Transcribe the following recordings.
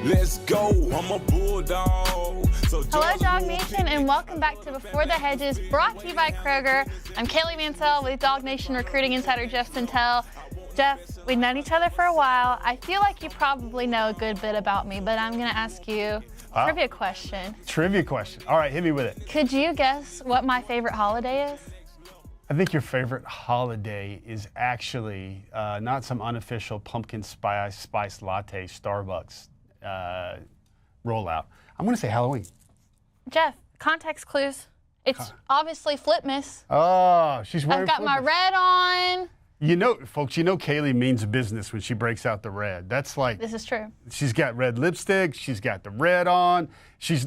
Let's go, I'm a bulldog. So Hello, DawgNation, and welcome back to Before the Hedges, brought to you by Kroger. I'm Kaylee Mansell with DawgNation recruiting insider Jeff Sentell. Jeff, we've known each other for a while. I feel like you probably know a good bit about me, but I'm going to ask you a trivia question. Trivia question. All right, hit me with it. Could you guess what my favorite holiday is? I think your favorite holiday is actually not some unofficial pumpkin spice latte Starbucks rollout. I'm going to say Halloween. Jeff, context clues. It's obviously Flipmas. Oh, she's wearing I've got my red on. You know, folks, you know Kaylee means business when she breaks out the red. That's like... This is true. She's got red lipstick. She's got the red on.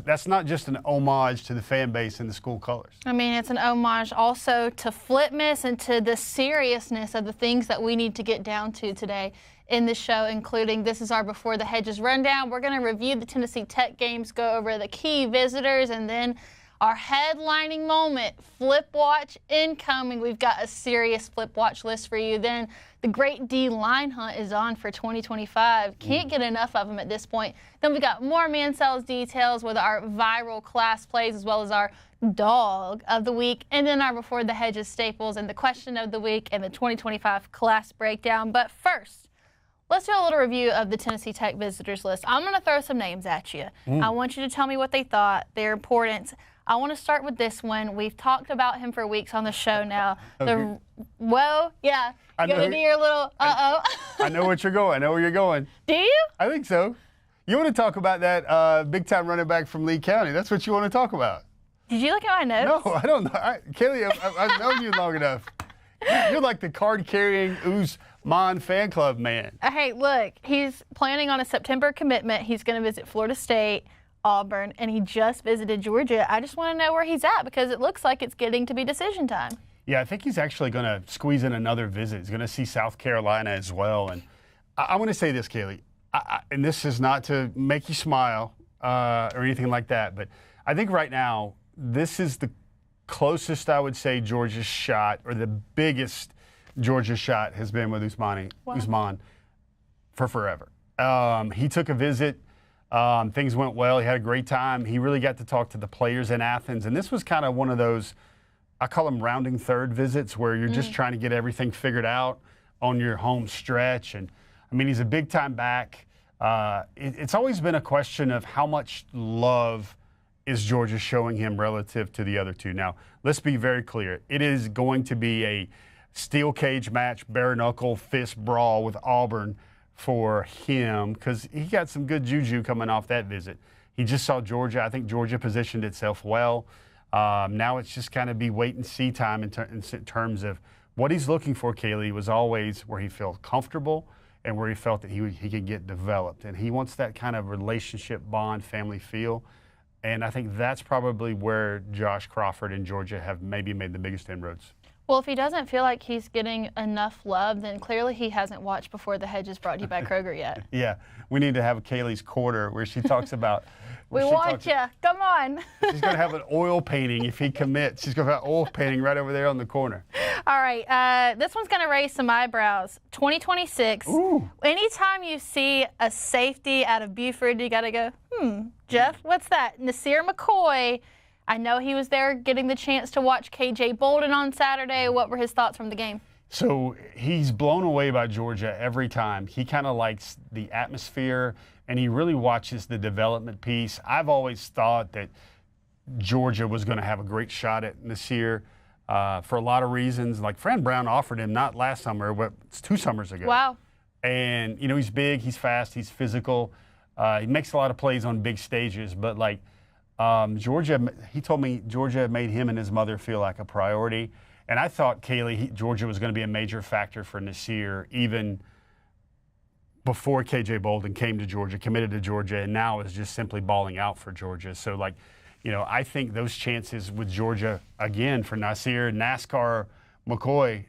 That's not just an homage to the fan base and the school colors. I mean, it's an homage also to Flipmas and to the seriousness of the things that we need to get down to today in the show, including this is our Before the Hedges rundown. We're going to review the Tennessee Tech games, go over the key visitors, and then our headlining moment, Flip Watch incoming. We've got a serious Flip Watch list for you. Then the Great D line hunt is on for 2025. Can't get enough of them at this point. Then we've got more Mansell's details with our viral class plays as well as our Dawg of the week, and then our Before the Hedges staples and the question of the week and the 2025 class breakdown. But first, let's do a little review of the Tennessee Tech visitors list. I'm going to throw some names at you. I want you to tell me what they thought, their importance. I want to start with this one. We've talked about him for weeks on the show now. Okay. Yeah. You going to do your little uh-oh? I know what you're going. I know where you're going. Do you? I think so. You want to talk about that big-time running back from Lee County. That's what you want to talk about. Did you look at my notes? No, I don't know. Kaylee, I've known you long enough. You're like the card-carrying Usman fan club man. Hey, look, he's planning on a September commitment. He's going to visit Florida State, Auburn, and he just visited Georgia. I just want to know where he's at because it looks like it's getting to be decision time. Yeah, I think he's actually going to squeeze in another visit. He's going to see South Carolina as well. And I want to say this, Kaylee, and this is not to make you smile or anything like that, but I think right now this is the closest I would say Georgia's shot, or the biggest Georgia shot has been with Usman for forever. He took a visit. Things went well. He had a great time. He really got to talk to the players in Athens. And this was kind of one of those, I call them rounding third visits, where you're just trying to get everything figured out on your home stretch. And, I mean, he's a big-time back. It's always been a question of how much love is Georgia showing him relative to the other two. Now, let's be very clear. It is going to be a steel cage match, bare-knuckle fist brawl with Auburn for him, because he got some good juju coming off that visit. He just saw Georgia. I think Georgia positioned itself well. Now it's just kind of be wait and see time in terms of what he's looking for. Kaylee was always where he felt comfortable and where he felt that he could get developed. And he wants that kind of relationship bond, family feel. And I think that's probably where Josh Crawford and Georgia have maybe made the biggest inroads. Well, if he doesn't feel like he's getting enough love, then clearly he hasn't watched Before the Hedges brought to you by Kroger yet. Yeah, we need to have Kaylee's Quarter where she talks about. We want you. Come on. She's going to have an oil painting if he commits. She's going to have oil painting right over there on the corner. All right, this one's going to raise some eyebrows. 2026. Ooh. Anytime you see a safety out of Buford, you got to go, Jeff, what's that? Nasir McCoy. I know he was there getting the chance to watch KJ Bolden on Saturday. What were his thoughts from the game? So he's blown away by Georgia every time. He kind of likes the atmosphere, and he really watches the development piece. I've always thought that Georgia was going to have a great shot at Nasir for a lot of reasons. Like Fran Brown offered him not last summer, but it's 2 summers ago. Wow. And, you know, he's big, he's fast, he's physical. He makes a lot of plays on big stages, but like, Georgia, he told me Georgia made him and his mother feel like a priority. And I thought, Kaylee, Georgia was going to be a major factor for Nasir even before KJ Bolden came to Georgia, committed to Georgia, and now is just simply balling out for Georgia. So, like, you know, I think those chances with Georgia, again, for Nasir, NASCAR, McCoy,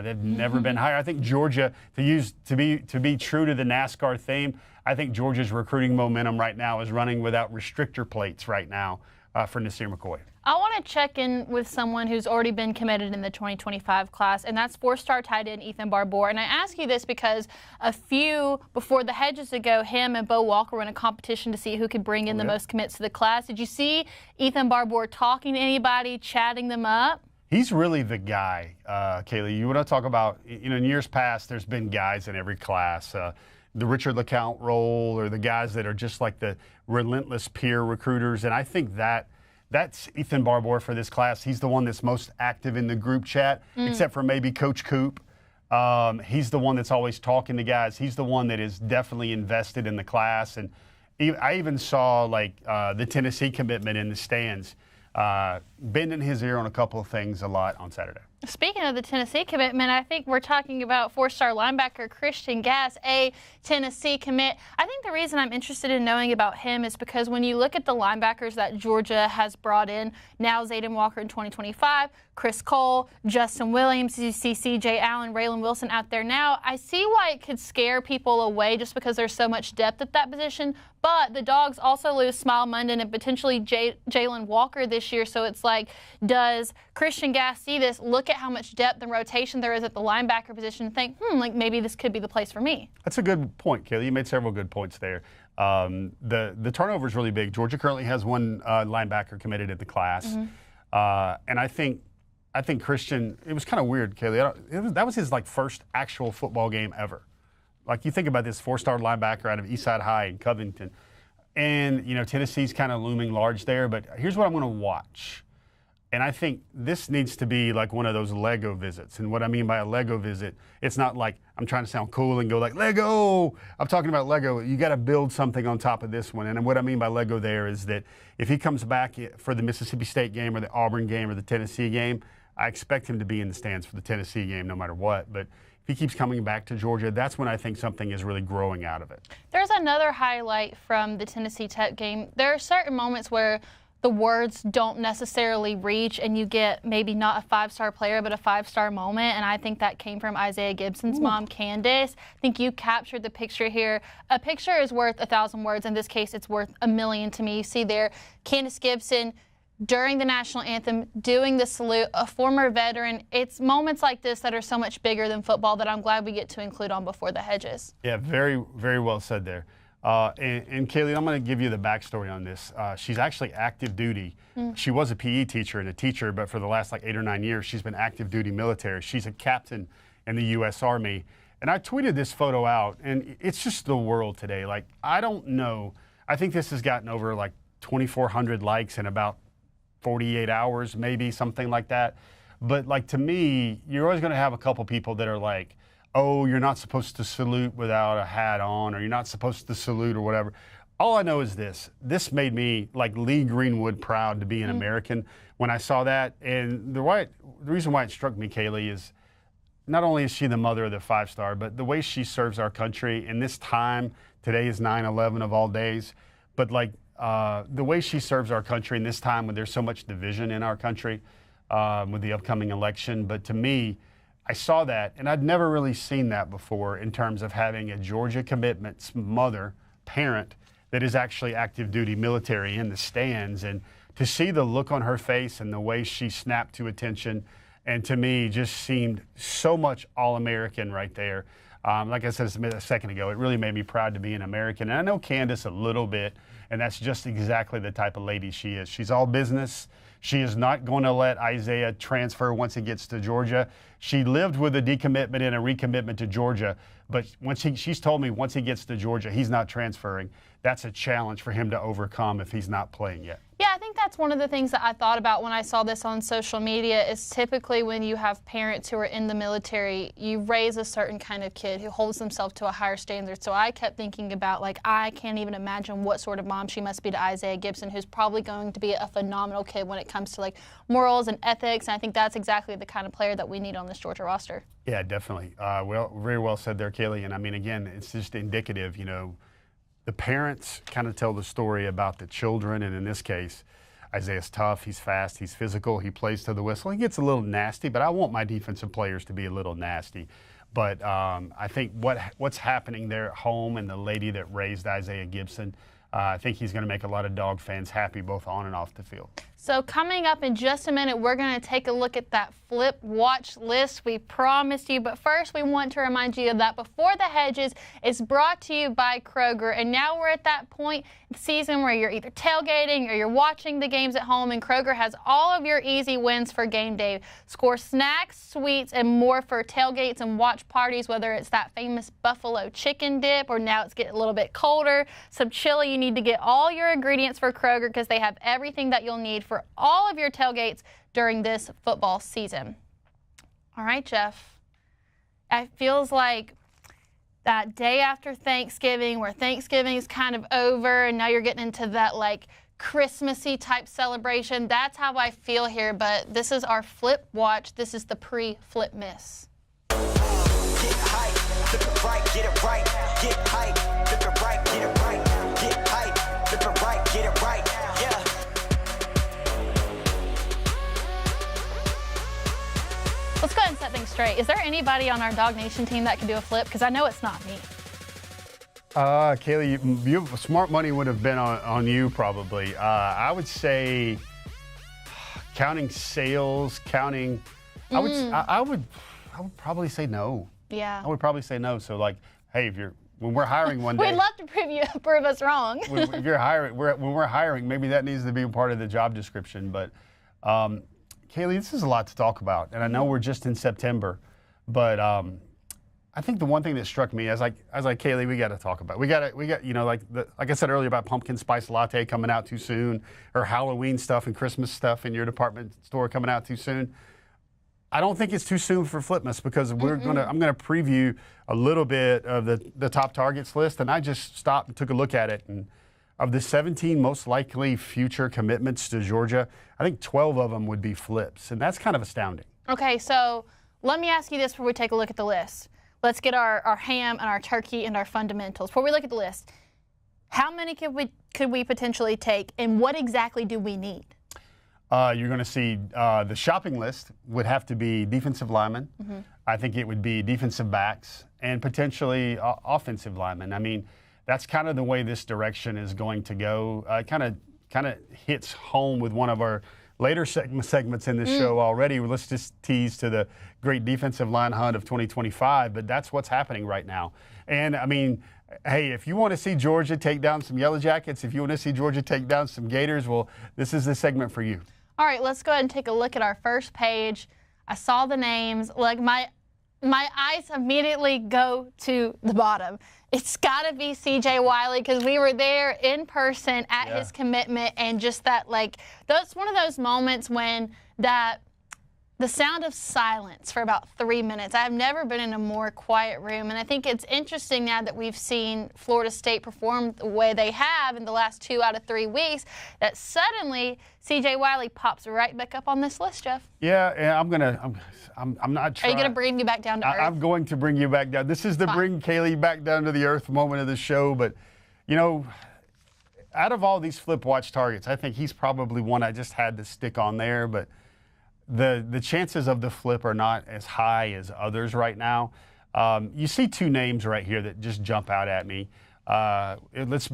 they've never been higher. I think Georgia, to be true to the NASCAR theme, I think Georgia's recruiting momentum right now is running without restrictor plates right now for Nasir McCoy. I want to check in with someone who's already been committed in the 2025 class, and that's four-star tight end Ethan Barbour. And I ask you this because a few before the hedges ago, him and Bo Walker were in a competition to see who could bring in the most commits to the class. Did you see Ethan Barbour talking to anybody, chatting them up? He's really the guy, Kaylee. You want to talk about, in years past, there's been guys in every class. The Richard LeCount role, or the guys that are just like the relentless peer recruiters. And I think that's Ethan Barbour for this class. He's the one that's most active in the group chat, except for maybe Coach Coop. He's the one that's always talking to guys. He's the one that is definitely invested in the class. And I even saw the Tennessee commitment in the stands, bending his ear on a couple of things a lot on Saturday. Speaking of the Tennessee commitment, I think we're talking about four-star linebacker Christian Gass, a Tennessee commit. I think the reason I'm interested in knowing about him is because when you look at the linebackers that Georgia has brought in, now Zayden Walker in 2025, Chris Cole, Justin Williams, you see C.J. Allen, Raylan Wilson out there now, I see why it could scare people away just because there's so much depth at that position. But the Dogs also lose Smile Munden and potentially Jalen Walker this year. So it's like, does Christian Gass see this, look at how much depth and rotation there is at the linebacker position and think, maybe this could be the place for me? That's a good point, Kaylee. You made several good points there. The turnover is really big. Georgia currently has one linebacker committed at the class. And I think Christian, it was kind of weird, Kaylee. That was his first actual football game ever. You think about this four-star linebacker out of Eastside High in Covington. And, Tennessee's kind of looming large there. But here's what I'm going to watch. And I think this needs to be like one of those Lego visits. And what I mean by a Lego visit, it's not like I'm trying to sound cool and go like, Lego. I'm talking about Lego. You got to build something on top of this one. And what I mean by Lego there is that if he comes back for the Mississippi State game or the Auburn game or the Tennessee game, I expect him to be in the stands for the Tennessee game no matter what. But if he keeps coming back to Georgia, that's when I think something is really growing out of it. There's another highlight from the Tennessee Tech game. There are certain moments where the words don't necessarily reach and you get maybe not a five-star player but a five-star moment, and I think that came from Isiah Gibson's mom, Candace. I think you captured the picture here. A picture is worth 1,000 words. In this case, it's worth 1,000,000 to me. You see there Candace Gibson during the national anthem, doing the salute, a former veteran. It's moments like this that are so much bigger than football that I'm glad we get to include on Before the Hedges. Yeah, very, very well said there. And Kaylee, I'm going to give you the backstory on this. She's actually active duty. She was a PE teacher and a teacher, but for the last 8 or 9 years, she's been active duty military. She's a captain in the U.S. Army. And I tweeted this photo out, and it's just the world today. I don't know. I think this has gotten over 2,400 likes in about 48 hours, maybe something like that. But to me, you're always going to have a couple people that are like, oh, you're not supposed to salute without a hat on, or you're not supposed to salute or whatever. All I know is this made me Lee Greenwood proud to be an American when I saw that. And the reason why it struck me, Kaylee, is not only is she the mother of the five-star, but the way she serves our country in this time. Today is 9/11 of all days, but the way she serves our country in this time when there's so much division in our country with the upcoming election. But to me, I saw that, and I'd never really seen that before in terms of having a Georgia commitment's parent, that is actually active duty military in the stands. And to see the look on her face and the way she snapped to attention, and to me just seemed so much all-American right there. Like I said a second ago, it really made me proud to be an American. And I know Candace a little bit, and that's just exactly the type of lady she is. She's all business. She is not going to let Isiah transfer once he gets to Georgia. She lived with a decommitment and a recommitment to Georgia, but she's told me once he gets to Georgia, he's not transferring. That's a challenge for him to overcome if he's not playing yet. Yeah, I think that's one of the things that I thought about when I saw this on social media is typically when you have parents who are in the military, you raise a certain kind of kid who holds themselves to a higher standard. So I kept thinking about, I can't even imagine what sort of mom she must be to Isiah Gibson, who's probably going to be a phenomenal kid when it comes to, morals and ethics. And I think that's exactly the kind of player that we need on this Georgia roster. Yeah, definitely. Very well said there, Kaylee. And, again, it's just indicative, the parents kind of tell the story about the children, and in this case, Isiah's tough, he's fast, he's physical, he plays to the whistle. He gets a little nasty, but I want my defensive players to be a little nasty. But I think what's happening there at home and the lady that raised Isiah Gibson, I think he's going to make a lot of Dawg fans happy both on and off the field. So coming up in just a minute, we're going to take a look at that flip watch list we promised you. But first, we want to remind you that Before the Hedges is brought to you by Kroger. And now we're at that point in the season where you're either tailgating or you're watching the games at home, and Kroger has all of your easy wins for game day. Score snacks, sweets, and more for tailgates and watch parties, whether it's that famous buffalo chicken dip or now it's getting a little bit colder, some chili. You need to get all your ingredients for Kroger because they have everything that you'll need for all of your tailgates during this football season. All right, Jeff. It feels like that day after Thanksgiving, where Thanksgiving is kind of over and now you're getting into that like Christmassy type celebration. That's how I feel here, but this is our flip watch. This is the pre-flip miss. Get hype, flip it right, get it right. Get hype, flip it right, get it right. Get hype, flip it right, get it right. Yeah. Let's go ahead and set things straight. Is there anybody on our DawgNation team that can do a flip? Because I know it's not me. Kaylee, smart money would have been on you probably. I would say counting sales, I would probably say no. Yeah. I would probably say no. So like, hey, when we're hiring one day, We'd love to prove us wrong. if you're hiring, when we're hiring, maybe that needs to be a part of the job description. But Kaylee, this is a lot to talk about, and I know we're just in September, but I think the one thing that struck me, as like Kaylee, we got to talk about. We got like I said earlier about pumpkin spice latte coming out too soon, or Halloween stuff and Christmas stuff in your department store coming out too soon. I don't think it's too soon for Flipmas because I'm gonna preview a little bit of the top targets list, and I just stopped and took a look at it. And of the 17 most likely future commitments to Georgia, I think 12 of them would be flips, and that's kind of astounding. Okay, so let me ask you this before we take a look at the list. Let's get our ham and our turkey and our fundamentals. Before we look at the list, how many could we potentially take, and what exactly do we need? You're going to see the shopping list would have to be defensive linemen. Mm-hmm. I think it would be defensive backs and potentially offensive linemen. I mean, that's kind of the way this direction is going to go. It kind of hits home with one of our later segments in this show already. Let's just tease to the great defensive line hunt of 2025, but that's what's happening right now. And, I mean, hey, if you want to see Georgia take down some Yellow Jackets, if you want to see Georgia take down some Gators, well, this is the segment for you. All right, let's go ahead and take a look at our first page. I saw the names. Like my eyes immediately go to the bottom. It's got to be C.J. Wiley because we were there in person at his commitment, and just that, like, that's one of those moments when the sound of silence for about 3 minutes. I've never been in a more quiet room, and I think it's interesting now that we've seen Florida State perform the way they have in the last 2 out of 3 weeks, that suddenly C.J. Wiley pops right back up on this list, Jeff. Yeah, I'm not trying. Are you going to bring me back down to earth? I'm going to bring you back down. This is the bring Kaylee back down to the earth moment of the show. But, you know, out of all these flip watch targets, I think he's probably one I just had to stick on there. But the chances of the flip are not as high as others right now. You see 2 names right here that just jump out at me. Let's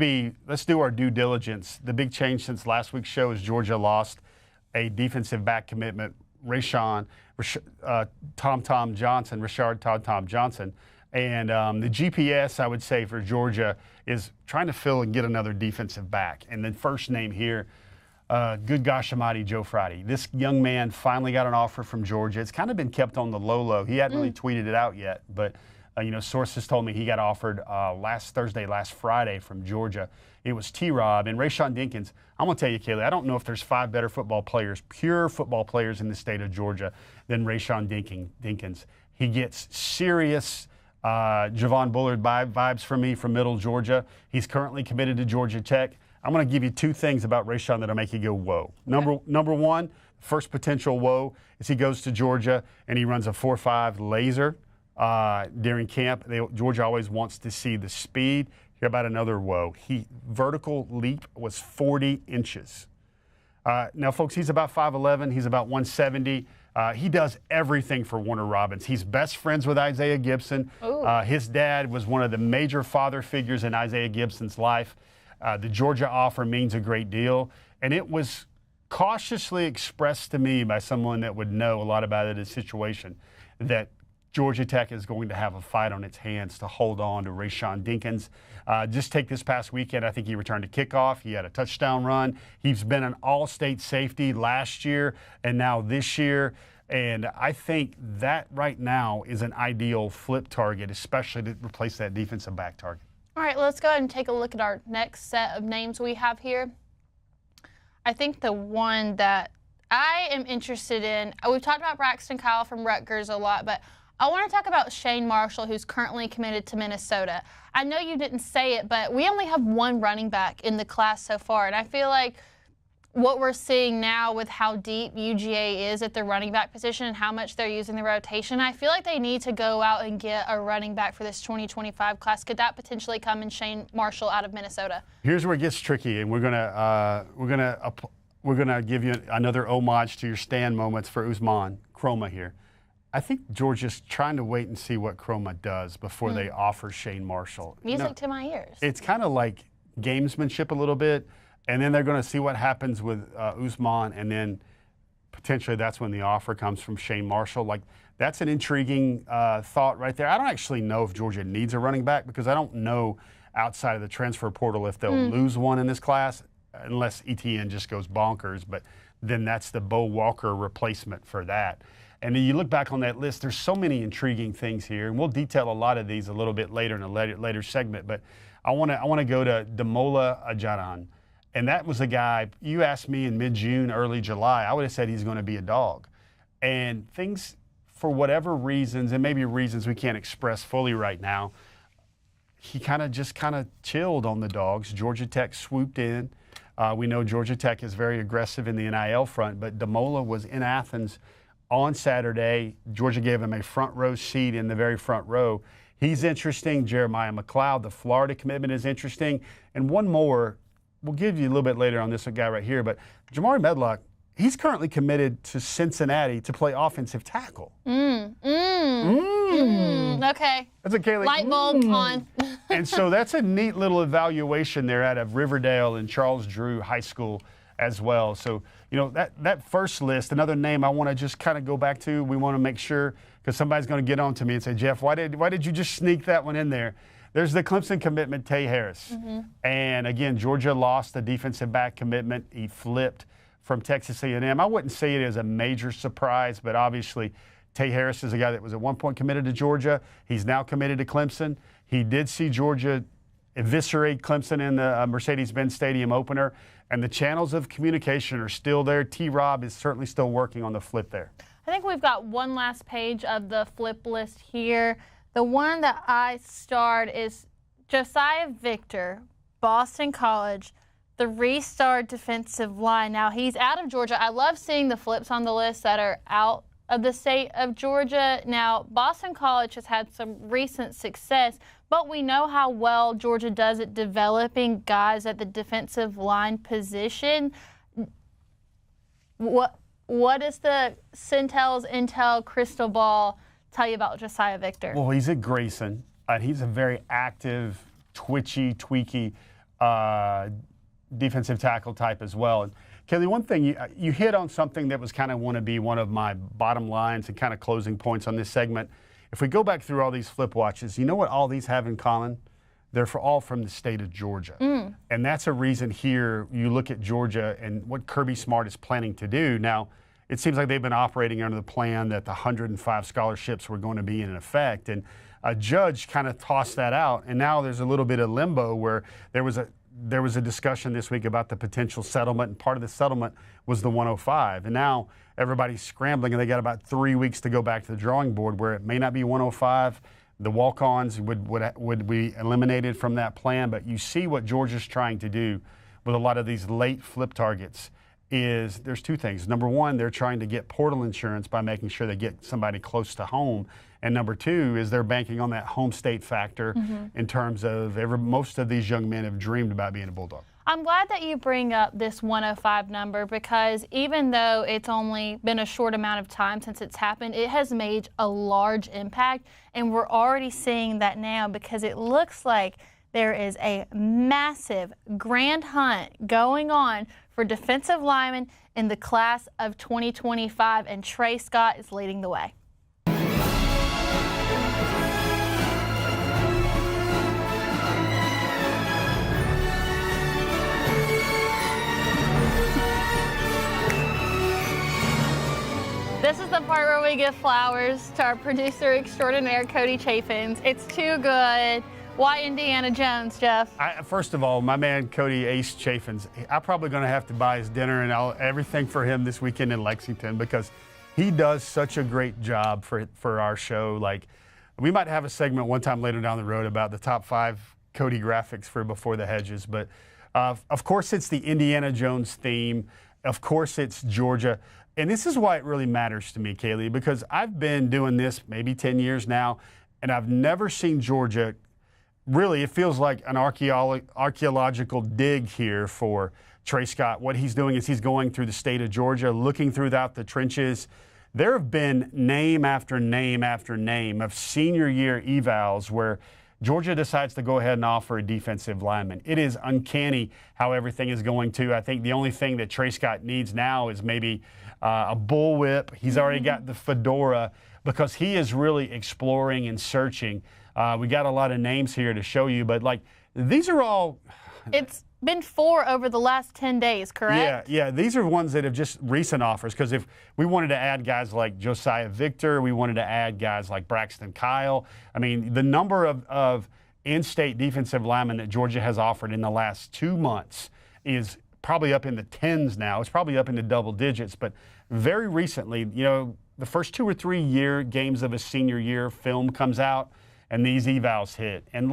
do our due diligence. The big change since last week's show is Georgia lost a defensive back commitment, Rashard Tom Johnson. And the GPS, I would say, for Georgia is trying to fill and get another defensive back. And the first name here, good gosh almighty, Joe Friday. This young man finally got an offer from Georgia. It's kind of been kept on the low. He hadn't really tweeted it out yet, but sources told me he got offered last Friday from Georgia. It was T-Rob and Rayshon Dinkins. I'm going to tell you, Kaylee, I don't know if there's 5 better football players, pure football players in the state of Georgia than Rayshon Dinkins. He gets serious Javon Bullard vibes from me from Middle Georgia. He's currently committed to Georgia Tech. I'm going to give you 2 things about Rayshon that'll make you go, whoa. Okay. Number one, first potential whoa is he goes to Georgia and he runs a 4.5 laser during camp. Georgia always wants to see the speed. Hear about another whoa. Vertical leap was 40 inches. Now, folks, he's about 5'11". He's about 170. He does everything for Warner Robins. He's best friends with Isiah Gibson. His dad was one of the major father figures in Isiah Gibson's life. The Georgia offer means a great deal, and it was cautiously expressed to me by someone that would know a lot about the situation that Georgia Tech is going to have a fight on its hands to hold on to Rayshawn Dinkins. Just take this past weekend, I think he returned to kickoff. He had a touchdown run. He's been an all-state safety last year and now this year. And I think that right now is an ideal flip target, especially to replace that defensive back target. All right, let's go ahead and take a look at our next set of names we have here. I think the one that I am interested in, we've talked about Braxton Kyle from Rutgers a lot, but I want to talk about Shane Marshall, who's currently committed to Minnesota. I know you didn't say it, but we only have one running back in the class so far, and I feel like what we're seeing now with how deep UGA is at the running back position and how much they're using the rotation, I feel like they need to go out and get a running back for this 2025 class. Could that potentially come in Shane Marshall out of Minnesota? Here's where it gets tricky, and we're gonna give you another homage to your stand moments for Usman Chroma here. I think Georgia's trying to wait and see what Chroma does before they offer Shane Marshall. Music to my ears. It's kind of like gamesmanship a little bit. And then they're going to see what happens with Usman, and then potentially that's when the offer comes from Shane Marshall. Like, that's an intriguing thought right there. I don't actually know if Georgia needs a running back because I don't know outside of the transfer portal if they'll lose one in this class unless ETN just goes bonkers. But then that's the Bo Walker replacement for that. And then you look back on that list, there's so many intriguing things here. And we'll detail a lot of these a little bit later in a later segment. But I want to go to Damola Ajaran. And that was a guy, you asked me in mid-June, early July, I would have said he's going to be a dog. And things, for whatever reasons, and maybe reasons we can't express fully right now, he kind of chilled on the Dogs. Georgia Tech swooped in. We know Georgia Tech is very aggressive in the NIL front, but Damola was in Athens on Saturday. Georgia gave him a front row seat in the very front row. He's interesting. Jeremiah McLeod, the Florida commitment, is interesting. And one more. We'll give you a little bit later on this guy right here, but Jamari Medlock, he's currently committed to Cincinnati to play offensive tackle. Okay. That's a Kaylee. Light bulb on. And so that's a neat little evaluation there out of Riverdale and Charles Drew High School as well. So, you know, that first list, another name I want to just kind of go back to, we want to make sure, because somebody's going to get on to me and say, Jeff, why did you just sneak that one in there? There's the Clemson commitment, Tay Harris. And again, Georgia lost the defensive back commitment. He flipped from Texas A&M. I wouldn't say it as a major surprise, but obviously Tay Harris is a guy that was at one point committed to Georgia. He's now committed to Clemson. He did see Georgia eviscerate Clemson in the Mercedes-Benz Stadium opener, and the channels of communication are still there. T-Rob is certainly still working on the flip there. I think we've got one last page of the flip list here. The one that I starred is Josiah Victor, Boston College, the three-star defensive line. Now, he's out of Georgia. I love seeing the flips on the list that are out of the state of Georgia. Now, Boston College has had some recent success, but we know how well Georgia does at developing guys at the defensive line position. What is the Sentell's Intel crystal ball tell you about Josiah Victor? Well, he's at Grayson. He's a very active, twitchy, tweaky defensive tackle type as well. And Kaylee, one thing, you hit on something that was kind of want to be one of my bottom lines and kind of closing points on this segment. If we go back through all these flip watches, you know what all these have in common? They're all from the state of Georgia. And that's a reason here you look at Georgia and what Kirby Smart is planning to do. Now, it seems like they've been operating under the plan that the 105 scholarships were going to be in effect. And a judge kind of tossed that out. And now there's a little bit of limbo where there was a discussion this week about the potential settlement, and part of the settlement was the 105. And now everybody's scrambling, and they got about 3 weeks to go back to the drawing board where it may not be 105. The walk-ons would be eliminated from that plan. But you see what Georgia's trying to do with a lot of these late flip targets is there's two things. Number one, they're trying to get portal insurance by making sure they get somebody close to home. And number two is they're banking on that home state factor in terms of most of these young men have dreamed about being a Bulldog. I'm glad that you bring up this 105 number because even though it's only been a short amount of time since it's happened, it has made a large impact. And we're already seeing that now because it looks like there is a massive grand hunt going on for defensive linemen in the class of 2025, and Trey Scott is leading the way. This is the part where we give flowers to our producer extraordinaire, Cody Chaffins. It's too good. Why Indiana Jones, Jeff? First of all, my man Cody Ace Chaffins, I'm probably going to have to buy his dinner and everything for him this weekend in Lexington because he does such a great job for our show. Like, we might have a segment one time later down the road about the top 5 Cody graphics for Before the Hedges. But, of course, it's the Indiana Jones theme. Of course, it's Georgia. And this is why it really matters to me, Kaylee, because I've been doing this maybe 10 years now, and I've never seen Georgia. Really, it feels like an archaeological dig here for Trey Scott. What he's doing is he's going through the state of Georgia, looking throughout the trenches. There have been name after name after name of senior year evals where Georgia decides to go ahead and offer a defensive lineman. It is uncanny how everything is going to. I think the only thing that Trey Scott needs now is maybe a bullwhip. He's already got the fedora because he is really exploring and searching. We got a lot of names here to show you, but like these are all. It's been 4 over the last 10 days, correct? Yeah. These are ones that have just recent offers because if we wanted to add guys like Josiah Victor, we wanted to add guys like Braxton Kyle. I mean, the number of in-state defensive linemen that Georgia has offered in the last 2 months is probably up in the tens now. It's probably up in the double digits, but very recently, the first 2 or 3 year games of a senior year film comes out and these evals hit. And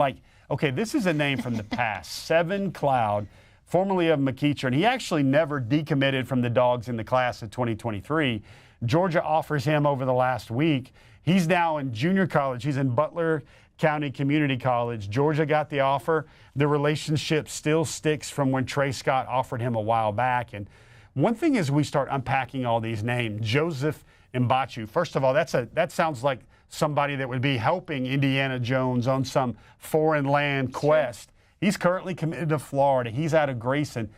okay, this is a name from the past. Seven Cloud, formerly of McEachern. He actually never decommitted from the Dogs in the class of 2023. Georgia offers him over the last week. He's now in junior college. He's in Butler County Community College. Georgia got the offer. The relationship still sticks from when Trey Scott offered him a while back. And one thing is we start unpacking all these names. Joseph Mbachu. First of all, that sounds like somebody that would be helping Indiana Jones on some foreign land quest. He's currently committed to Florida. He's out of Grayson.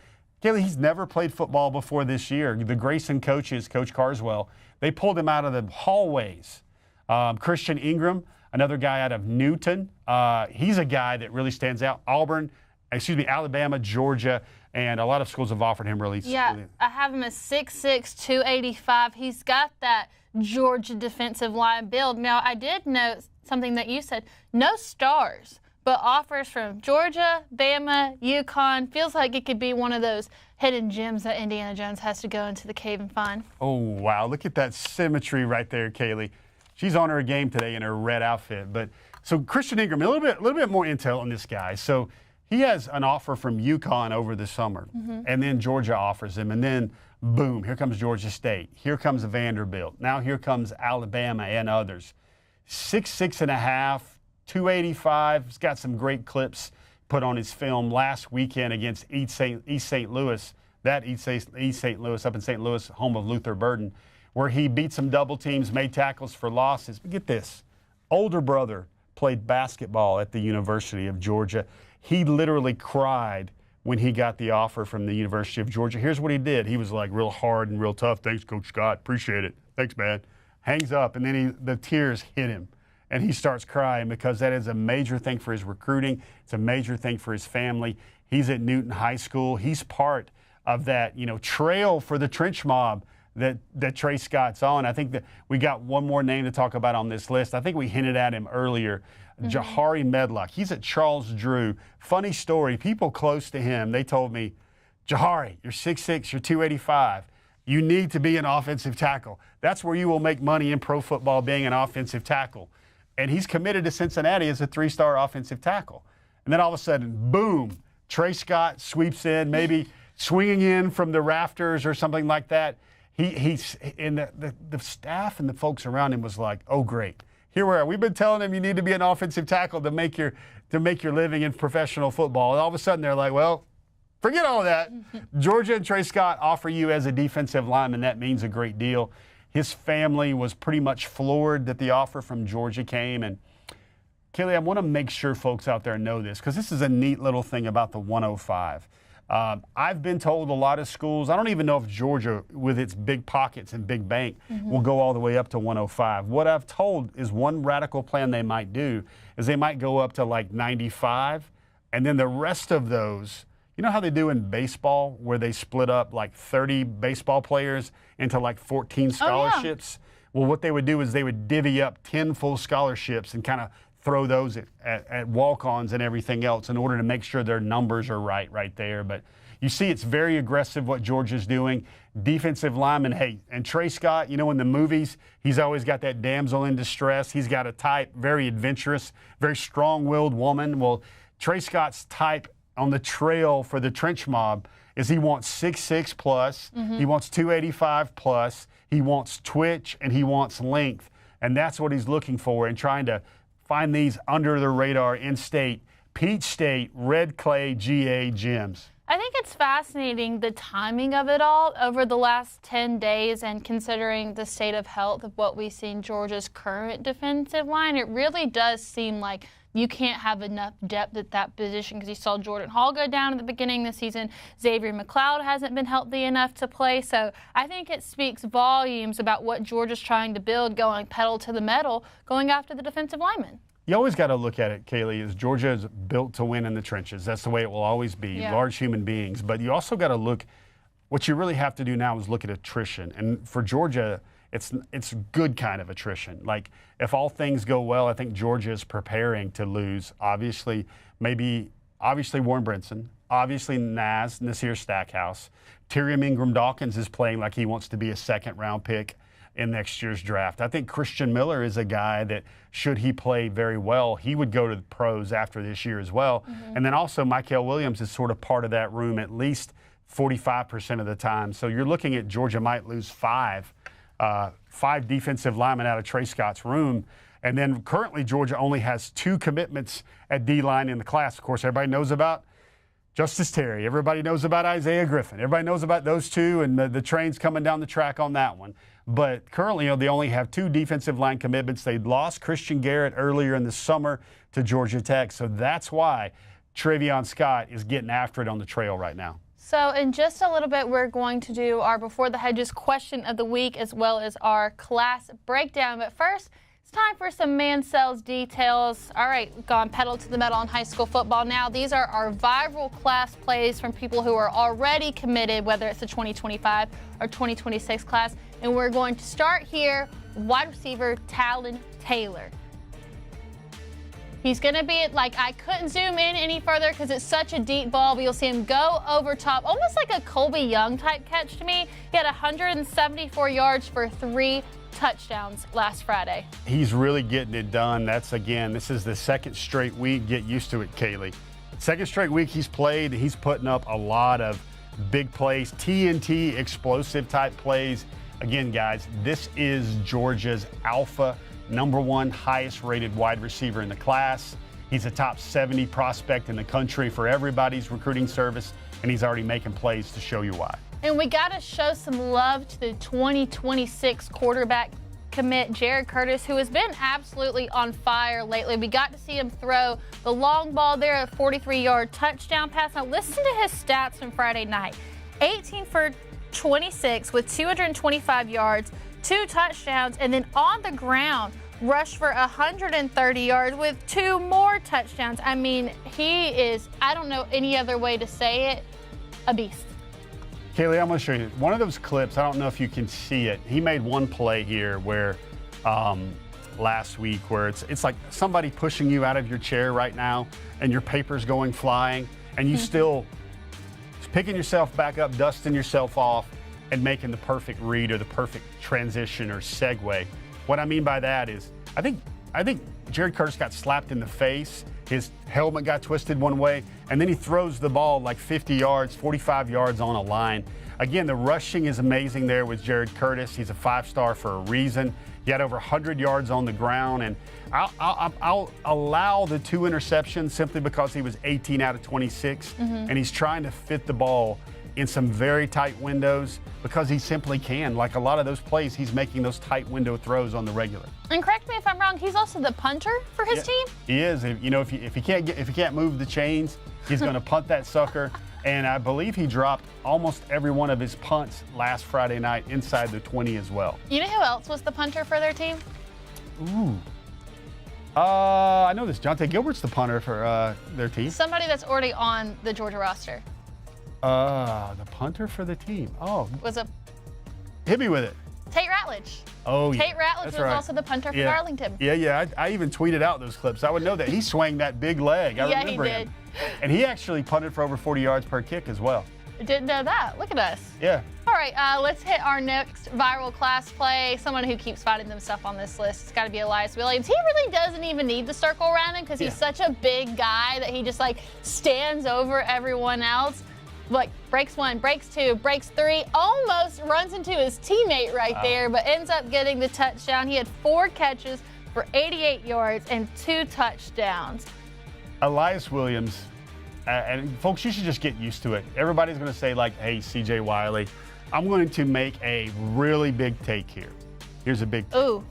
Kaylee, he's never played football before this year. The Grayson coaches, Coach Carswell, they pulled him out of the hallways. Christian Ingram, another guy out of Newton. He's a guy that really stands out. Alabama, Georgia, and a lot of schools have offered him really. Yeah, I have him as 6'6", 285. He's got that Georgia defensive line build. Now, I did note something that you said, no stars, but offers from Georgia, Bama, UConn. Feels like it could be one of those hidden gems that Indiana Jones has to go into the cave and find. Oh, wow. Look at that symmetry right there, Kaylee. She's on her game today in her red outfit. But so Christian Ingram, a little bit more intel on this guy. So he has an offer from UConn over the summer, and then Georgia offers him, and then boom, here comes Georgia State. Here comes Vanderbilt. Now here comes Alabama and others. 6'6.5", 285. He's got some great clips put on his film last weekend against East St. Louis. That East St. Louis up in St. Louis, home of Luther Burden, where he beat some double teams, made tackles for losses. But get this, older brother played basketball at the University of Georgia. He literally cried when he got the offer from the University of Georgia. Here's what he did. He was like real hard and real tough. Thanks, Coach Scott. Appreciate it. Thanks, man. Hangs up, and then the tears hit him, and he starts crying because that is a major thing for his recruiting. It's a major thing for his family. He's at Newton High School. He's part of that, trail for the trench mob that Trey Scott's on. I think that we got one more name to talk about on this list. I think we hinted at him earlier. Jahari Medlock. He's at Charles Drew. Funny story. People close to him, they told me, Jahari, you're 6'6", you're 285. You need to be an offensive tackle. That's where you will make money in pro football, being an offensive tackle. And he's committed to Cincinnati as a 3-star offensive tackle. And then all of a sudden, boom, Trey Scott sweeps in, maybe swinging in from the rafters or something like that. He's in the staff and the folks around him was like, oh, great. Here we are. We've been telling him you need to be an offensive tackle to make your living in professional football. And all of a sudden they're like, well, forget all of that. Georgia and Trey Scott offer you as a defensive lineman. That means a great deal. His family was pretty much floored that the offer from Georgia came. And Kaylee, I want to make sure folks out there know this because this is a neat little thing about the 105. I've been told a lot of schools, I don't even know if Georgia, with its big pockets and big bank, will go all the way up to 105. What I've told is one radical plan they might do is they might go up to like 95, and then the rest of those, you know how they do in baseball where they split up like 30 baseball players into like 14 scholarships? Well, what they would do is they would divvy up 10 full scholarships and kind of throw those at walk-ons and everything else in order to make sure their numbers are right there. But you see it's very aggressive what Georgia's doing. Defensive lineman, hey, and Trey Scott, you know, in the movies, he's always got that damsel in distress. He's got a type, very adventurous, very strong-willed woman. Well, Trey Scott's type on the trail for the trench mob is he wants 6'6" plus, he wants 285 plus, he wants twitch, and he wants length. And that's what he's looking for and trying to find these under the radar in-state, Peach State, red clay GA gems. I think it's fascinating the timing of it all over the last 10 days, and considering the state of health of what we see in Georgia's current defensive line, it really does seem like you can't have enough depth at that position, because you saw Jordan Hall go down at the beginning of the season. Xavier McLeod hasn't been healthy enough to play. So I think it speaks volumes about what Georgia's trying to build, going pedal to the metal, going after the defensive linemen. You always got to look at it, Kaylee, is Georgia is built to win in the trenches. That's the way it will always be, large human beings. But you also got to look, what you really have to do now is look at attrition. And for Georgia, it's good kind of attrition. Like, if all things go well, I think Georgia is preparing to lose. Obviously Warren Brinson, obviously Nasir Stackhouse. Tyrion Ingram-Dawkins is playing like he wants to be a second-round pick in next year's draft. I think Christian Miller is a guy that, should he play very well, he would go to the pros after this year as well. And then also Mykel Williams is sort of part of that room at least 45% of the time. So you're looking at Georgia might lose five defensive linemen out of Trey Scott's room. And then currently Georgia only has 2 commitments at D-line in the class. Of course, everybody knows about Justice Terry. Everybody knows about Isaiah Griffin. Everybody knows about those 2, and the train's coming down the track on that one. But currently, they only have 2 defensive line commitments. They'd lost Christian Garrett earlier in the summer to Georgia Tech. So that's why Travion Scott is getting after it on the trail right now. So in just a little bit, we're going to do our Before the Hedges question of the week, as well as our class breakdown. But first, it's time for some Mansell's details. All right, we've gone pedal to the metal on high school football now. These are our viral class plays from people who are already committed, whether it's the 2025 or 2026 class. And we're going to start here, wide receiver Talon Taylor. He's going to be like, I couldn't zoom in any further because it's such a deep ball, but you'll see him go over top, almost like a Colby Young type catch to me. He had 174 yards for 3 touchdowns last Friday. He's really getting it done. This is the second straight week. Get used to it, Kaylee. Second straight week he's played. He's putting up a lot of big plays, TNT explosive type plays. Again, guys, this is Georgia's alpha, #1 highest rated wide receiver in the class. He's a top 70 prospect in the country for everybody's recruiting service, and he's already making plays to show you why. And we got to show some love to the 2026 quarterback commit, Jared Curtis, who has been absolutely on fire lately. We got to see him throw the long ball there, a 43-yard touchdown pass. Now listen to his stats from Friday night. 18 for 26 with 225 yards, 2 touchdowns, and then on the ground, rushed for 130 yards with 2 more touchdowns. I mean, he is, I don't know any other way to say it, a beast. Kaylee, I'm going to show you one of those clips. I don't know if you can see it. He made one play here where last week where it's like somebody pushing you out of your chair right now and your paper's going flying and you still picking yourself back up, dusting yourself off, and making the perfect read or the perfect transition or segue. What I mean by that is I think Jared Curtis got slapped in the face. His helmet got twisted one way, and then he throws the ball like 50 yards, 45 yards on a line. Again, the rushing is amazing there with Jared Curtis. He's a 5-star for a reason. He had over 100 yards on the ground, and I'll allow the 2 interceptions simply because he was 18 out of 26, and he's trying to fit the ball in some very tight windows because he simply can. Like a lot of those plays, he's making those tight window throws on the regular. And correct me if I'm wrong, he's also the punter for his team? He is. If he can't move the chains, he's going to punt that sucker. And I believe he dropped almost every one of his punts last Friday night inside the 20 as well. You know who else was the punter for their team? Ooh. I know this. Jonte Gilbert's the punter for their team. Somebody that's already on the Georgia roster. The punter for the team. Oh. Was a Hit me with it. Tate Ratledge. Oh, yeah. Tate Ratledge was also the punter for Darlington. Yeah. I even tweeted out those clips. I would know that. He swung that big leg. I remember he did. him. And he actually punted for over 40 yards per kick as well. Didn't know that. Look at us. Yeah. All right, let's hit our next viral class play. Someone who keeps finding themselves on this list. It's got to be Elias Williams. He really doesn't even need the circle around him because he's such a big guy that he just like stands over everyone else. Like breaks one, breaks two, breaks three, almost runs into his teammate right there, but ends up getting the touchdown. He had 4 catches for 88 yards and 2 touchdowns. Elias Williams, and folks, you should just get used to it. Everybody's going to say like, hey, CJ Wiley. I'm going to make a really big take here. Here's a big take. Ooh.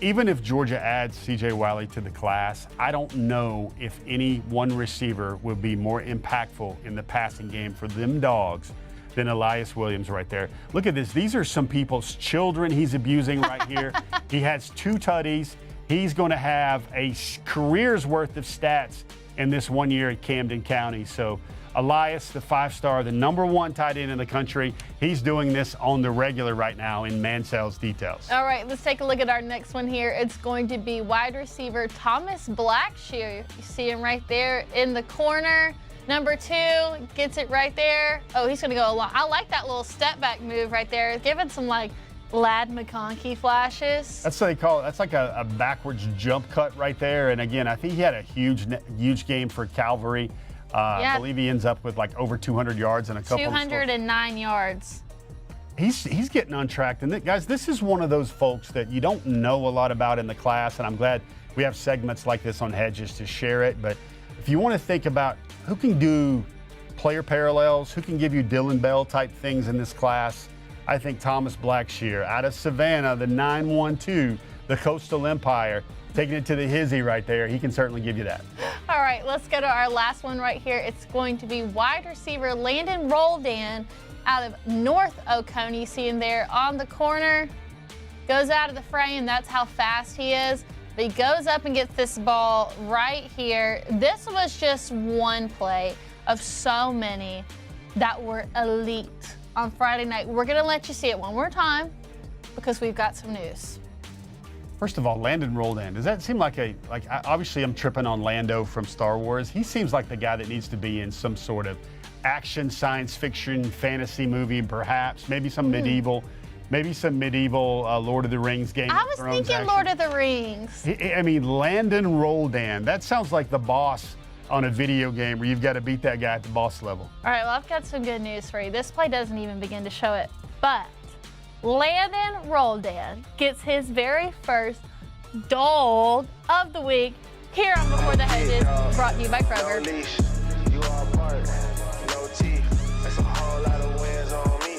Even if Georgia adds CJ Wiley to the class, I don't know if any one receiver will be more impactful in the passing game for them Dogs than Elias Williams right there. Look at this. These are some people's children he's abusing right here. He has 2 tutties. He's going to have a career's worth of stats in this 1 year at Camden County. So Elias, the 5-star, the #1 tight end in the country, he's doing this on the regular right now in Mansell's details. All right, let's take a look at our next one here. It's going to be wide receiver Thomas Blackshear. You see him right there in the corner. #2 gets it right there. Oh, he's going to go along. I like that little step back move right there. Giving some like Lad McConkey flashes. That's what they call it. That's like a backwards jump cut right there. And again, I think he had a huge game for Calvary. I believe he ends up with like over 200 yards and a couple 209 yards. He's getting on track. And guys, this is one of those folks that you don't know a lot about in the class, and I'm glad we have segments like this on Hedges to share it. But if you want to think about who can do player parallels, who can give you Dylan Bell type things in this class, I think Thomas Blackshear out of Savannah, the 912, the Coastal Empire, taking it to the hizzy right there. He can certainly give you that. All right, let's go to our last one right here. It's going to be wide receiver Landon Roldan out of North Oconee. See him there on the corner. Goes out of the frame. That's how fast he is. But he goes up and gets this ball right here. This was just one play of so many that were elite on Friday night. We're going to let you see it one more time because we've got some news. First of all, Landon Roldan, does that seem like obviously I'm tripping on Lando from Star Wars. He seems like the guy that needs to be in some sort of action, science fiction, fantasy movie, perhaps, maybe some medieval Lord of the Rings game. I was thinking action. Lord of the Rings. I mean, Landon Roldan, that sounds like the boss on a video game where you've got to beat that guy at the boss level. All right, well, I've got some good news for you. This play doesn't even begin to show it, but Landon Roldan gets his very first Dawg of the week here on Before the Hedges, brought to you by Kroger. No leash, you are part, no teeth. That's a whole lot of wins on me.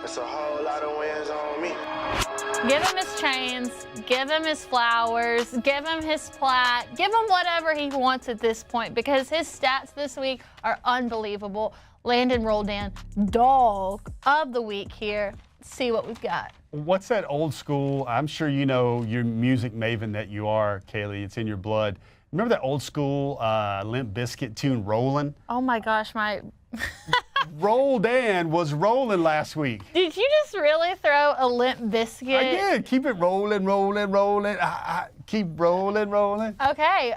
That's a whole lot of wins on me. Give him his chains, give him his flowers, give him his plaque, give him whatever he wants at this point because his stats this week are unbelievable. Landon Roldan, Dawg of the week here. See what we've got. What's that old school? I'm sure you know your music maven that you are, Kaylee. It's in your blood. Remember that old school Limp Bizkit tune, Rollin'? Oh my gosh, my... Roldan was rolling last week. Did you just really throw a Limp Bizkit? I did. Keep it rolling, rolling, rolling. Keep rolling, rolling. Okay,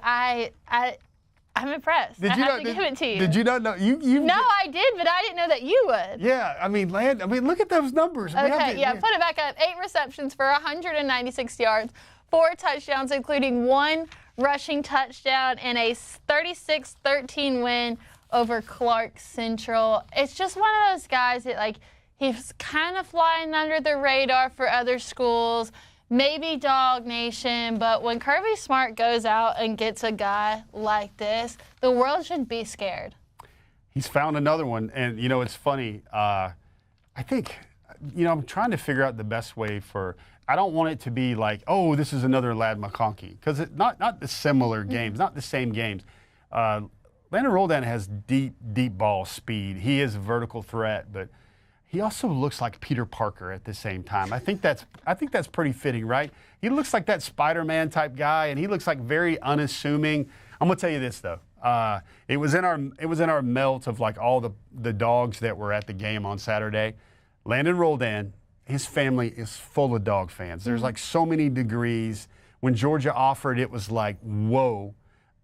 I'm impressed. Did you I have to give it to you. Did you not know? No, I did, but I didn't know that you would. Yeah, I mean, look at those numbers. Okay, put it back up. 8 receptions for 196 yards, 4 touchdowns, including 1 rushing touchdown, and a 36-13 win over Clark Central. It's just one of those guys that, he's kind of flying under the radar for other schools. Maybe DawgNation, but when Kirby Smart goes out and gets a guy like this, the world should be scared. He's found another one, and, it's funny. I think, I'm trying to figure out the best way I don't want it to be like, oh, this is another Lad McConkey, because it's not the similar games, not the same games. Landon Roldan has deep ball speed. He is a vertical threat, but he also looks like Peter Parker at the same time. I think that's pretty fitting, right? He looks like that Spider-Man type guy, and he looks like very unassuming. I'm gonna tell you this though. It was in our melt of like all the dogs that were at the game on Saturday. Landon Roldan, his family is full of Dawg fans. There's like so many degrees. When Georgia offered, it was like, whoa.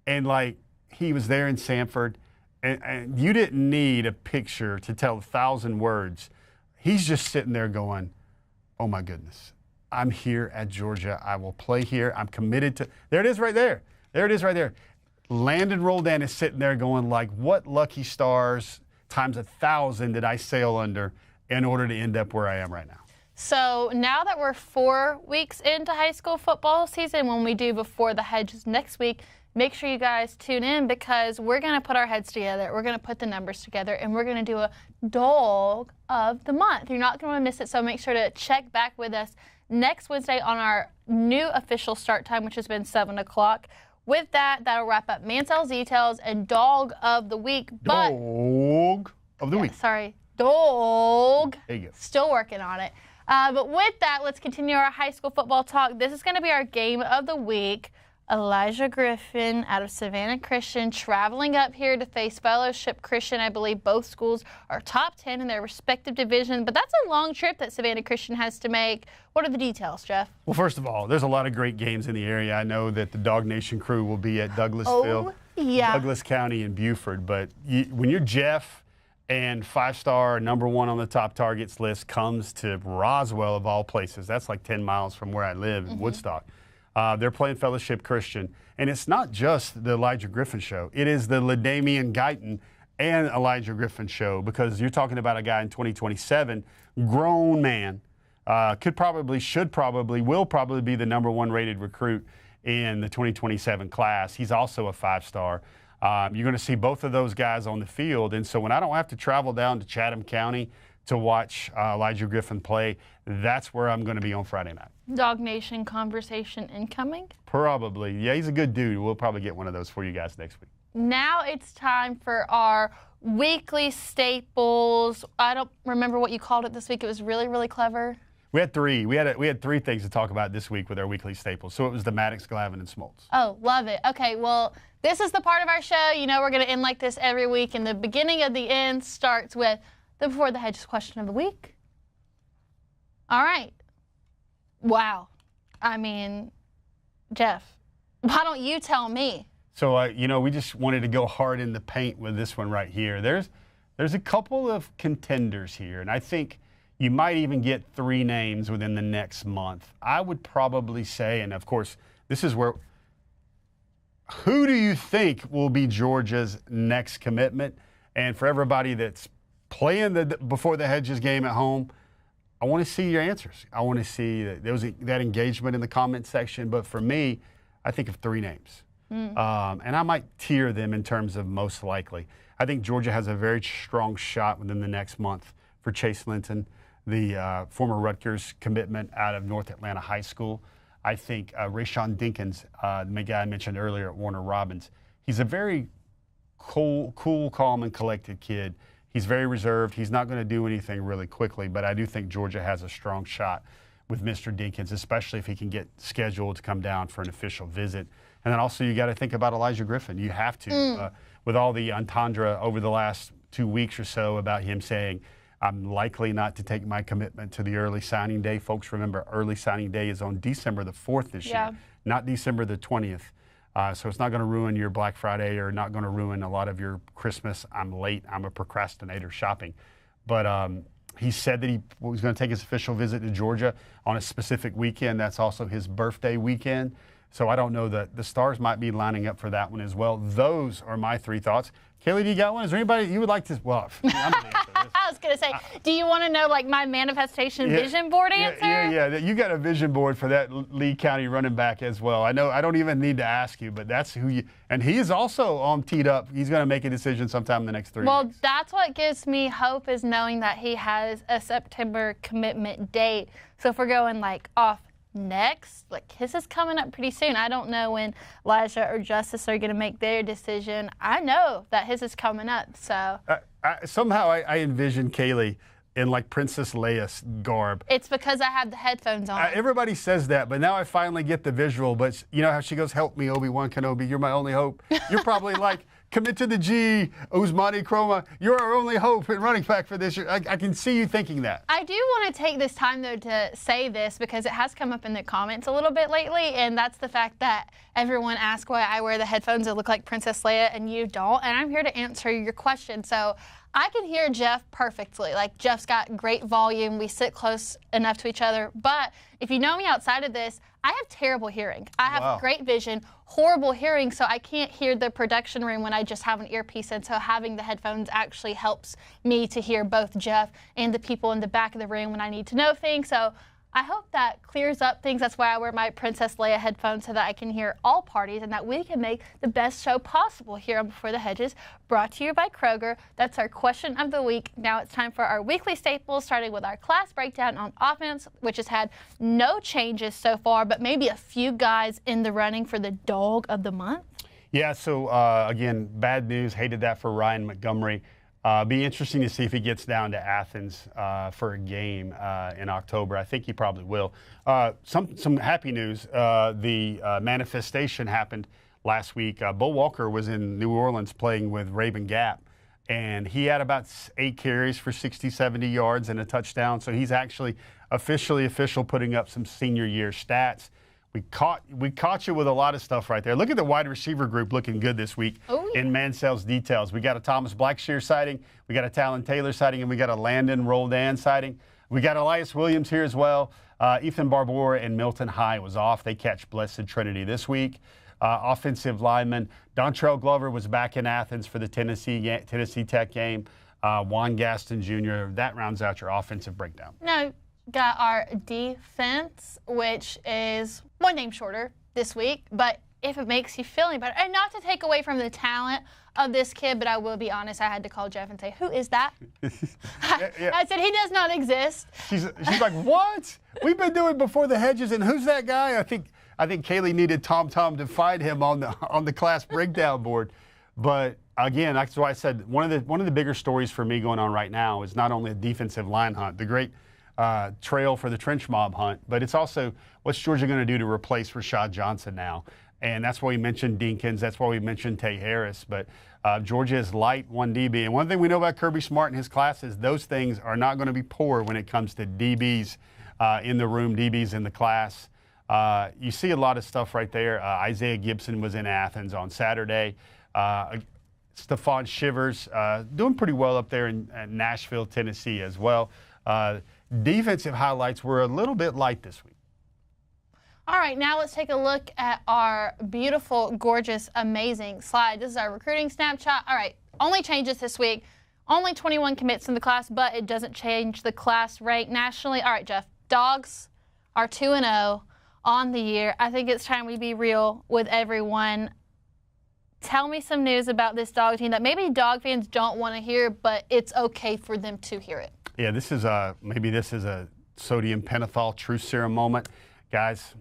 And like he was there in Sanford, and you didn't need a picture to tell 1,000 words. He's just sitting there going, oh my goodness, I'm here at Georgia. I will play here. I'm committed to, there it is right there. There it is right there. Landon Roldan is sitting there going like, what lucky stars times 1,000 did I sail under in order to end up where I am right now? So now that we're 4 weeks into high school football season, when we do Before the Hedges next week, make sure you guys tune in because we're going to put our heads together. We're going to put the numbers together, and we're going to do a Dawg of the month. You're not going to miss it, so make sure to check back with us next Wednesday on our new official start time, which has been 7 o'clock. With that, that'll wrap up Mansell's Details and Dawg of the Week. Dawg of the Week. Sorry, Dawg. There you go. Still working on it. But with that, let's continue our high school football talk. This is going to be our game of the week. Elijah Griffin out of Savannah Christian traveling up here to face Fellowship Christian. I believe both schools are top 10 in their respective division, but that's a long trip that Savannah Christian has to make. What are the details, Jeff? Well, first of all, there's a lot of great games in the area. I know that the DawgNation crew will be at Douglasville, Douglas County, and Buford, but when you're Jeff and 5-star #1 on the top targets list comes to Roswell of all places, that's like 10 miles from where I live in Woodstock. They're playing Fellowship Christian. And it's not just the Elijah Griffin show. It is the LaDamian Guyton and Elijah Griffin show, because you're talking about a guy in 2027, grown man, will probably be the #1 rated recruit in the 2027 class. He's also a 5-star. You're going to see both of those guys on the field. And so when I don't have to travel down to Chatham County to watch Elijah Griffin play, that's where I'm going to be on Friday night. DawgNation conversation incoming? Probably. Yeah, he's a good dude. We'll probably get one of those for you guys next week. Now it's time for our weekly staples. I don't remember what you called it this week. It was really, really clever. We had three. We had 3 things to talk about this week with our weekly staples. So it was the Maddox, Glavin, and Smoltz. Oh, love it. Okay, well, this is the part of our show. You know we're going to end like this every week, and the beginning of the end starts with the Before the Hedges question of the week. All right. Wow. I mean, Jeff, why don't you tell me? So, we just wanted to go hard in the paint with this one right here. There's a couple of contenders here, and I think you might even get 3 names within the next month. I would probably say, and of course, this is where, who do you think will be Georgia's next commitment? And for everybody that's playing the Before the Hedges game at home, I want to see your answers. I want to see that engagement in the comment section. But for me, I think of 3 names. And I might tier them in terms of most likely. I think Georgia has a very strong shot within the next month for Chase Linton, the former Rutgers commitment out of North Atlanta High School. I think Rayshawn Dinkins, the guy I mentioned earlier at Warner Robins, he's a very cool, calm, and collected kid. He's very reserved. He's not going to do anything really quickly, but I do think Georgia has a strong shot with Mr. Dinkins, especially if he can get scheduled to come down for an official visit. And then also you got to think about Elijah Griffin. You have to, with all the entendre over the last 2 weeks or so about him saying, I'm likely not to take my commitment to the early signing day. Folks, remember, early signing day is on December the 4th this year, not December the 20th. So it's not going to ruin your Black Friday or not going to ruin a lot of your Christmas. I'm late. I'm a procrastinator shopping. But he said that he was going to take his official visit to Georgia on a specific weekend. That's also his birthday weekend. So I don't know that the stars might be lining up for that one as well. Those are my 3 thoughts. Kaylee, do you got one? Is there anybody you would like to? Well, I'm going to answer this. I was going to say, do you want to know like my manifestation vision board answer? Yeah. You got a vision board for that Lee County running back as well. I know I don't even need to ask you, but that's who you. And he is also teed up. He's going to make a decision sometime in the next 3 weeks. Well, that's what gives me hope is knowing that he has a September commitment date. So if we're going like off next. Like, his is coming up pretty soon. I don't know when Elijah or Justice are going to make their decision. I know that his is coming up, so. Somehow I envision Kaylee in like Princess Leia's garb. It's because I have the headphones on. Everybody says that, but now I finally get the visual. But you know how she goes, "Help me, Obi-Wan Kenobi, you're my only hope." You're probably like, "Commit to the G, Ousmane Kroma, you're our only hope in running back for this year." I can see you thinking that. I do want to take this time, though, to say this because it has come up in the comments a little bit lately, and that's the fact that everyone asks why I wear the headphones that look like Princess Leia and you don't, and I'm here to answer your question. So I can hear Jeff perfectly. Like, Jeff's got great volume. We sit close enough to each other. But if you know me outside of this, I have terrible hearing. I have great vision, horrible hearing, so I can't hear the production room when I just have an earpiece in. So having the headphones actually helps me to hear both Jeff and the people in the back of the room when I need to know things. So I hope that clears up things. That's why I wear my Princess Leia headphones, so that I can hear all parties and that we can make the best show possible here on Before the Hedges, brought to you by Kroger. That's our question of the week. Now it's time for our weekly staples, starting with our class breakdown on offense, which has had no changes so far, but maybe a few guys in the running for the Dawg of the month. Yeah, so again, bad news. Hated that for Ryan Montgomery. Be interesting to see if he gets down to Athens for a game in October. I think he probably will. Some happy news. The manifestation happened last week. Bo Walker was in New Orleans playing with Raven Gap, and he had about 8 carries for 60, 70 yards and a touchdown. So he's actually official putting up some senior year stats. We caught you with a lot of stuff right there. Look at the wide receiver group looking good this week in Mansell's details. We got a Thomas Blackshear sighting, we got a Talon Taylor sighting, and we got a Landon Roldan sighting. We got Elias Williams here as well. Ethan Barbour and Milton High was off. They catch Blessed Trinity this week. Offensive lineman Dontrell Glover was back in Athens for the Tennessee Tech game. Juan Gaston Jr. That rounds out your offensive breakdown. No. Got our defense, which is one name shorter this week, but if it makes you feel any better, and not to take away from the talent of this kid, but I will be honest, I had to call Jeff and say, "Who is that?" I said, "He does not exist." She's like, "What? We've been doing Before the Hedges, and who's that guy?" I think Kaylee needed Tom to find him on the class breakdown board, but. Again, that's why I said one of the bigger stories for me going on right now is not only a defensive line hunt, the great trail for the trench mob hunt, but it's also what's Georgia going to do to replace Rashad Johnson now. And that's why we mentioned Dinkins. That's why we mentioned Tay Harris. But Georgia is light 1 DB. And one thing we know about Kirby Smart and his class is those things are not going to be poor when it comes to DBs in the room, DBs in the class. You see a lot of stuff right there. Isiah Gibson was in Athens on Saturday. Stephon Shivers doing pretty well up there in Nashville, Tennessee as well. Defensive highlights were a little bit light this week. All right, now let's take a look at our beautiful, gorgeous, amazing slide. This is our recruiting snapshot. All right, only changes this week. Only 21 commits in the class, but it doesn't change the class rank nationally. All right, Jeff, Dogs are 2-0 on the year. I think it's time we be real with everyone. Tell me some news about this Dawg team that maybe Dawg fans don't want to hear, but it's okay for them to hear it. Yeah, maybe this is a sodium pentothal truth serum moment. Guys,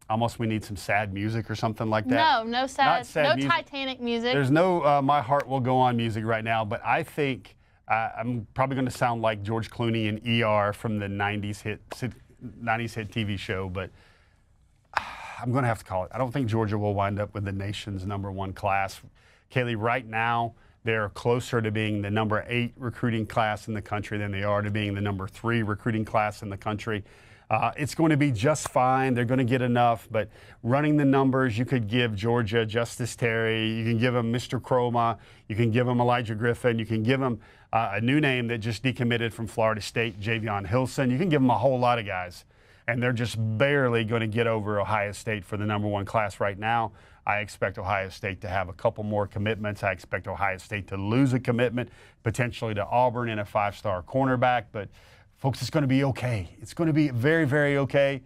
almost we need some sad music or something like that. No sad no music. Titanic music. There's no My Heart Will Go On music right now, but I think I'm probably going to sound like George Clooney in ER from the 90s hit TV show, but I'm going to have to call it. I don't think Georgia will wind up with the nation's #1 class. Kaylee, right now, they're closer to being the #8 recruiting class in the country than they are to being the #3 recruiting class in the country. It's going to be just fine. They're going to get enough, but running the numbers, you could give Georgia Justice Terry, you can give them Mr. Kroma, you can give them Elijah Griffin, you can give them a new name that just decommitted from Florida State, Javion Hilson. You can give them a whole lot of guys, and they're just barely going to get over Ohio State for the #1 class right now. I expect Ohio State to have a couple more commitments. I expect Ohio State to lose a commitment, potentially to Auburn in a 5-star cornerback. But, folks, it's going to be okay. It's going to be very, very okay.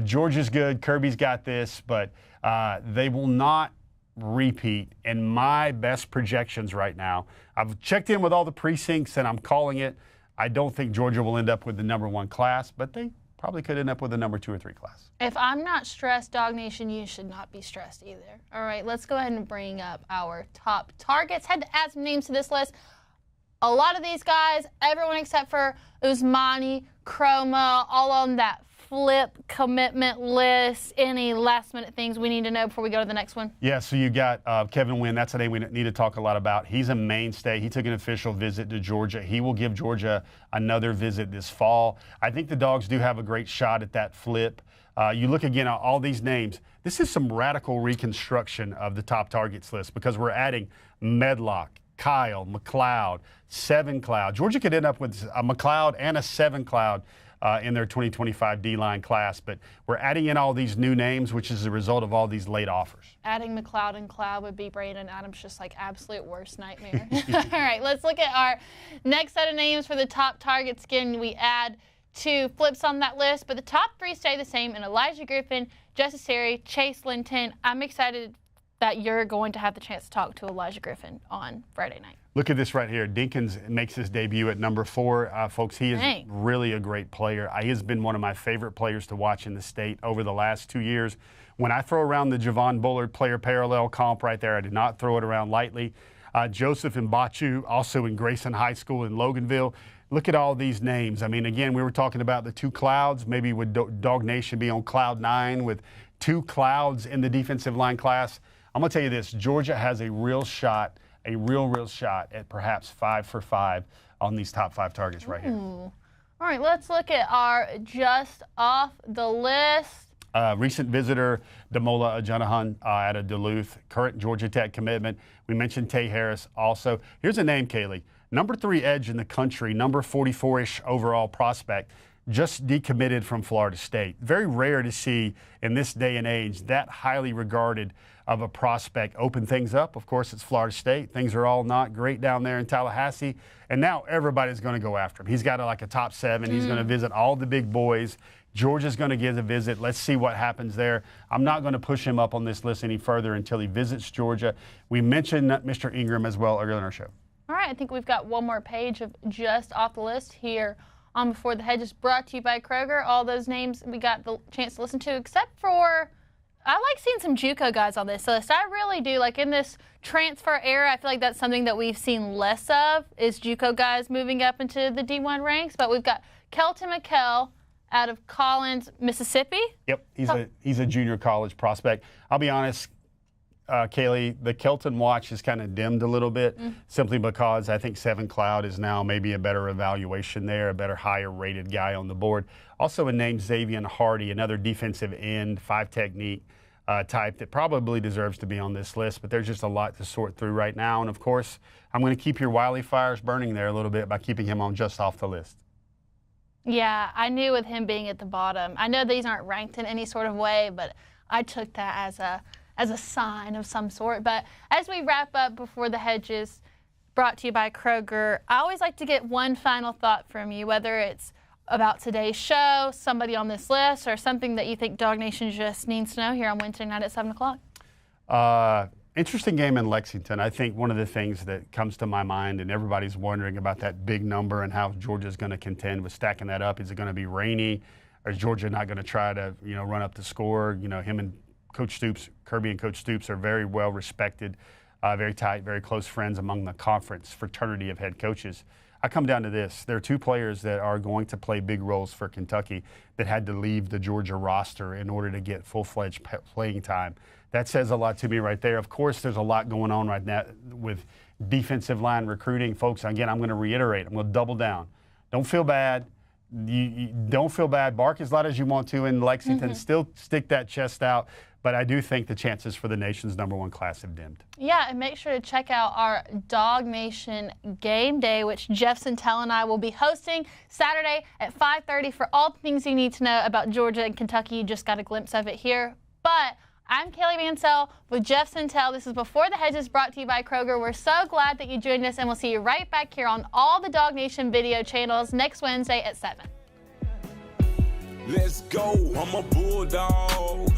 Georgia's good. Kirby's got this. But they will not repeat in my best projections right now. I've checked in with all the precincts, and I'm calling it. I don't think Georgia will end up with the #1 class, but they probably could end up with a number 2 or 3 class. If I'm not stressed, DawgNation, you should not be stressed either. All right, let's go ahead and bring up our top targets. Had to add some names to this list. A lot of these guys, everyone except for Usmani, Chroma, all on that flip commitment list. Any last-minute things we need to know before we go to the next one? Yeah, so you got Kevin Wynn. That's a name we need to talk a lot about. He's a mainstay. He took an official visit to Georgia. He will give Georgia another visit this fall. I think the Dogs do have a great shot at that flip. You look again at all these names. This is some radical reconstruction of the top targets list because we're adding Medlock, Kyle, McLeod, 7 Cloud. Georgia could end up with a McLeod and a 7 Cloud in their 2025 D-line class, but we're adding in all these new names, which is the result of all these late offers. Adding McLeod and Cloud would be Brandon Adams' just like absolute worst nightmare. All right, let's look at our next set of names for the top targets. Again, we add 2 flips on that list, but the top 3 stay the same, and Elijah Griffin, Justice Terry, Chase Linton. I'm excited that you're going to have the chance to talk to Elijah Griffin on Friday night. Look at this right here. Dinkins makes his debut at number 4. Folks, he is really a great player. He has been one of my favorite players to watch in the state over the last 2 years. When I throw around the Javon Bullard player parallel comp right there, I did not throw it around lightly. Joseph Mbachu, also in Grayson High School in Loganville. Look at all these names. I mean, again, we were talking about the 2 Clouds. Maybe would DawgNation be on cloud 9 with 2 Clouds in the defensive line class? I'm going to tell you this. Georgia has a real shot, a real shot at perhaps 5 for 5 on these top 5 targets right here. All right, let's look at our just off the list. Recent visitor, Damola Ajunahan out of Duluth, current Georgia Tech commitment. We mentioned Tay Harris also. Here's a name, Kaylee. Number 3 edge in the country, number 44-ish overall prospect, just decommitted from Florida State. Very rare to see in this day and age that highly regarded of a prospect open things up. Of course, it's Florida State. Things are all not great down there in Tallahassee. And now everybody's going to go after him. He's got like a top 7. He's going to visit all the big boys. Georgia's going to give a visit. Let's see what happens there. I'm not going to push him up on this list any further until he visits Georgia. We mentioned Mr. Ingram as well earlier in our show. All right, I think we've got one more page of just off the list here on Before the Hedges, brought to you by Kroger. All those names we got the chance to listen to, except for I like seeing some JUCO guys on this list. I really do. Like in this transfer era, I feel like that's something that we've seen less of is JUCO guys moving up into the D1 ranks. But we've got Kelton McKell out of Collins, Mississippi. Yep, he's a junior college prospect. I'll be honest, Kaylee, the Kelton watch is kind of dimmed a little bit simply because I think 7 Cloud is now maybe a better evaluation there, a better higher rated guy on the board. Also a name Xavier Hardy, another defensive end, 5 technique type that probably deserves to be on this list, but there's just a lot to sort through right now. And of course, I'm going to keep your Wiley fires burning there a little bit by keeping him on just off the list. Yeah, I knew with him being at the bottom. I know these aren't ranked in any sort of way, but I took that as a sign of some sort. But as we wrap up Before the Hedges, brought to you by Kroger, I always like to get one final thought from you, whether it's about today's show, somebody on this list, or something that you think DawgNation just needs to know here on Wednesday night at 7 o'clock. Interesting game in Lexington. I think one of the things that comes to my mind, and everybody's wondering about that big number and how Georgia's going to contend with stacking that up. Is it going to be rainy? Or is Georgia not going to try to, run up the score? Him and Coach Stoops, Kirby and Coach Stoops are very well respected, very tight, very close friends among the conference fraternity of head coaches. I come down to this. There are 2 players that are going to play big roles for Kentucky that had to leave the Georgia roster in order to get full-fledged playing time. That says a lot to me right there. Of course, there's a lot going on right now with defensive line recruiting. Folks, again, I'm going to reiterate. I'm going to double down. Don't feel bad. You don't feel bad. Bark as loud as you want to in Lexington. Still stick that chest out. But I do think the chances for the nation's #1 class have dimmed. Yeah, and make sure to check out our DawgNation Game Day, which Jeff Sentell and I will be hosting Saturday at 5:30 for all the things you need to know about Georgia and Kentucky. You just got a glimpse of it here. But I'm Kaylee Mansell with Jeff Sentell. This is Before the Hedges, brought to you by Kroger. We're so glad that you joined us, and we'll see you right back here on all the DawgNation video channels next Wednesday at 7. Let's go, I'm a bulldog.